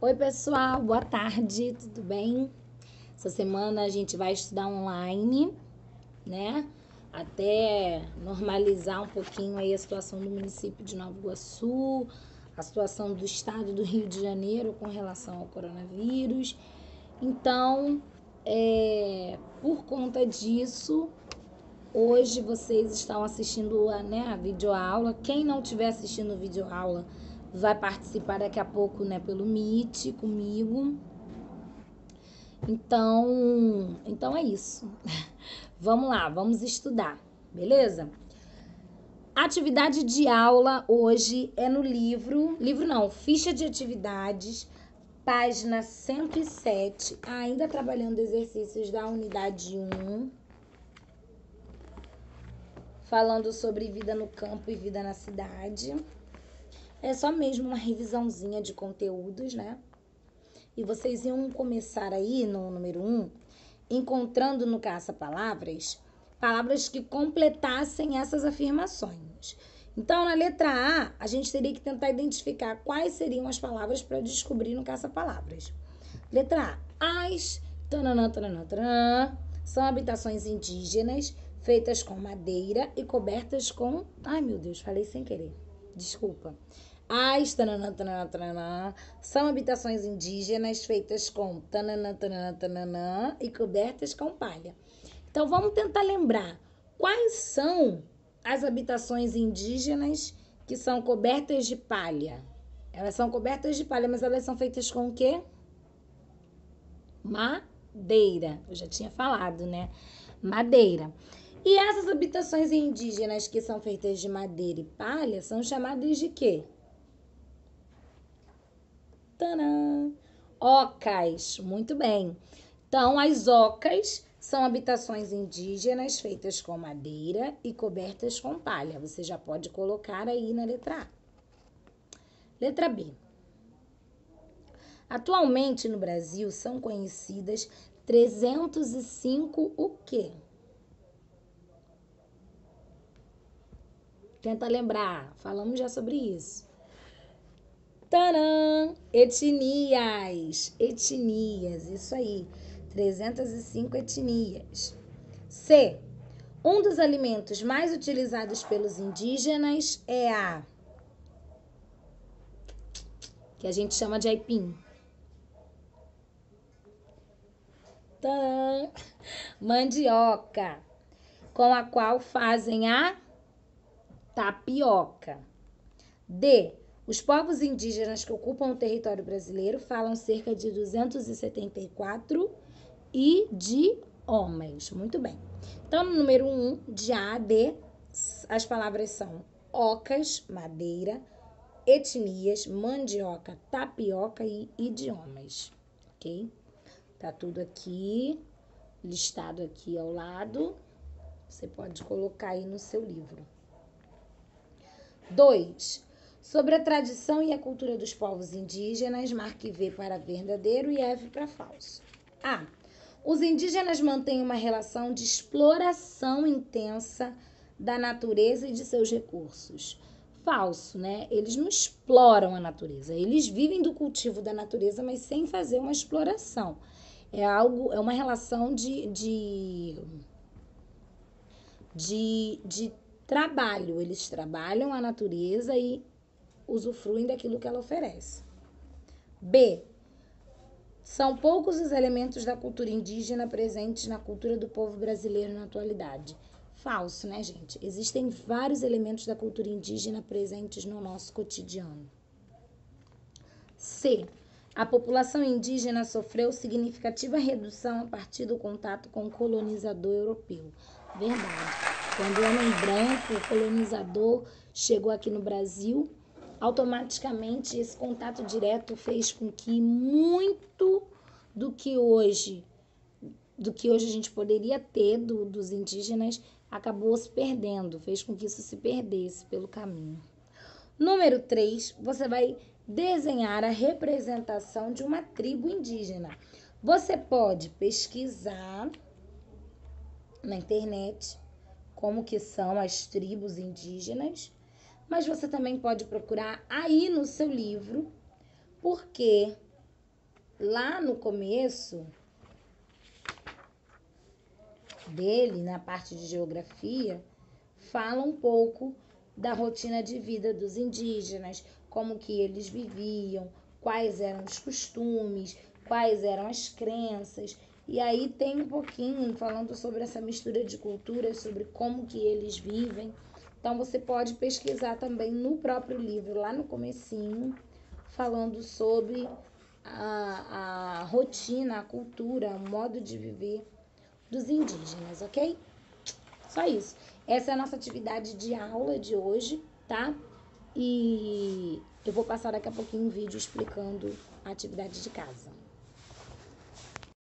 Oi, pessoal, boa tarde, tudo bem? Essa semana a gente vai estudar online, né? Até normalizar um pouquinho aí a situação do município de Nova Iguaçu, a situação do estado do Rio de Janeiro com relação ao coronavírus. Então, por conta disso, hoje vocês estão assistindo a videoaula. Quem não estiver assistindo videoaula vai participar daqui a pouco, né, pelo Meet comigo. Então é isso. Vamos lá, vamos estudar, beleza? Atividade de aula hoje é no ficha de atividades, página 107, ainda trabalhando exercícios da unidade 1, falando sobre vida no campo e vida na cidade. É só mesmo uma revisãozinha de conteúdos, né? E vocês iam começar aí no número 1, encontrando no caça-palavras, palavras que completassem essas afirmações. Então, na letra A, a gente teria que tentar identificar quais seriam as palavras para descobrir no caça-palavras. Letra A. As tananã, tananã, tananã, são habitações indígenas feitas com madeira e cobertas com... Ai, meu Deus, falei sem querer. Desculpa. As tananã, tananã, tananã, são habitações indígenas feitas com tananã, tananã, tananã e cobertas com palha. Então, vamos tentar lembrar quais são as habitações indígenas que são cobertas de palha. Elas são cobertas de palha, mas elas são feitas com o quê? Madeira. Eu já tinha falado, né? Madeira. E essas habitações indígenas que são feitas de madeira e palha são chamadas de quê? Tadã! Ocas. Muito bem. Então, as ocas são habitações indígenas feitas com madeira e cobertas com palha. Você já pode colocar aí na letra A. Letra B. Atualmente no Brasil são conhecidas 305 o quê? Tenta lembrar. Falamos já sobre isso. Tcharam! Etnias. Etnias, isso aí. 305 etnias. C. Um dos alimentos mais utilizados pelos indígenas é a... que a gente chama de aipim. Tcharam! Mandioca, com a qual fazem a tapioca. D. Os povos indígenas que ocupam o território brasileiro falam cerca de 274 idiomas. Muito bem. Então, no número 1, de A a D, as palavras são ocas, madeira, etnias, mandioca, tapioca e idiomas. Ok? Tá tudo aqui, listado aqui ao lado. Você pode colocar aí no seu livro. 2. Sobre a tradição e a cultura dos povos indígenas, marque V para verdadeiro e F para falso. A. Os indígenas mantêm uma relação de exploração intensa da natureza e de seus recursos. Falso, né? Eles não exploram a natureza. Eles vivem do cultivo da natureza, mas sem fazer uma exploração. É uma relação de trabalho. Eles trabalham a natureza e usufruem daquilo que ela oferece. B. São poucos os elementos da cultura indígena presentes na cultura do povo brasileiro na atualidade. Falso, né, gente? Existem vários elementos da cultura indígena presentes no nosso cotidiano. C. A população indígena sofreu significativa redução a partir do contato com o colonizador europeu. Verdade. Quando o homem branco, o colonizador, chegou aqui no Brasil, automaticamente esse contato direto fez com que muito do que hoje a gente poderia ter dos indígenas acabou se perdendo, fez com que isso se perdesse pelo caminho. Número 3, você vai desenhar a representação de uma tribo indígena. Você pode pesquisar na internet como que são as tribos indígenas, mas você também pode procurar aí no seu livro, porque lá no começo dele, na parte de geografia, fala um pouco da rotina de vida dos indígenas, como que eles viviam, quais eram os costumes, quais eram as crenças. E aí tem um pouquinho falando sobre essa mistura de culturas, sobre como que eles vivem. Então você pode pesquisar também no próprio livro, lá no comecinho, falando sobre a rotina, a cultura, o modo de viver dos indígenas, ok? Só isso. Essa é a nossa atividade de aula de hoje, tá? E eu vou passar daqui a pouquinho um vídeo explicando a atividade de casa.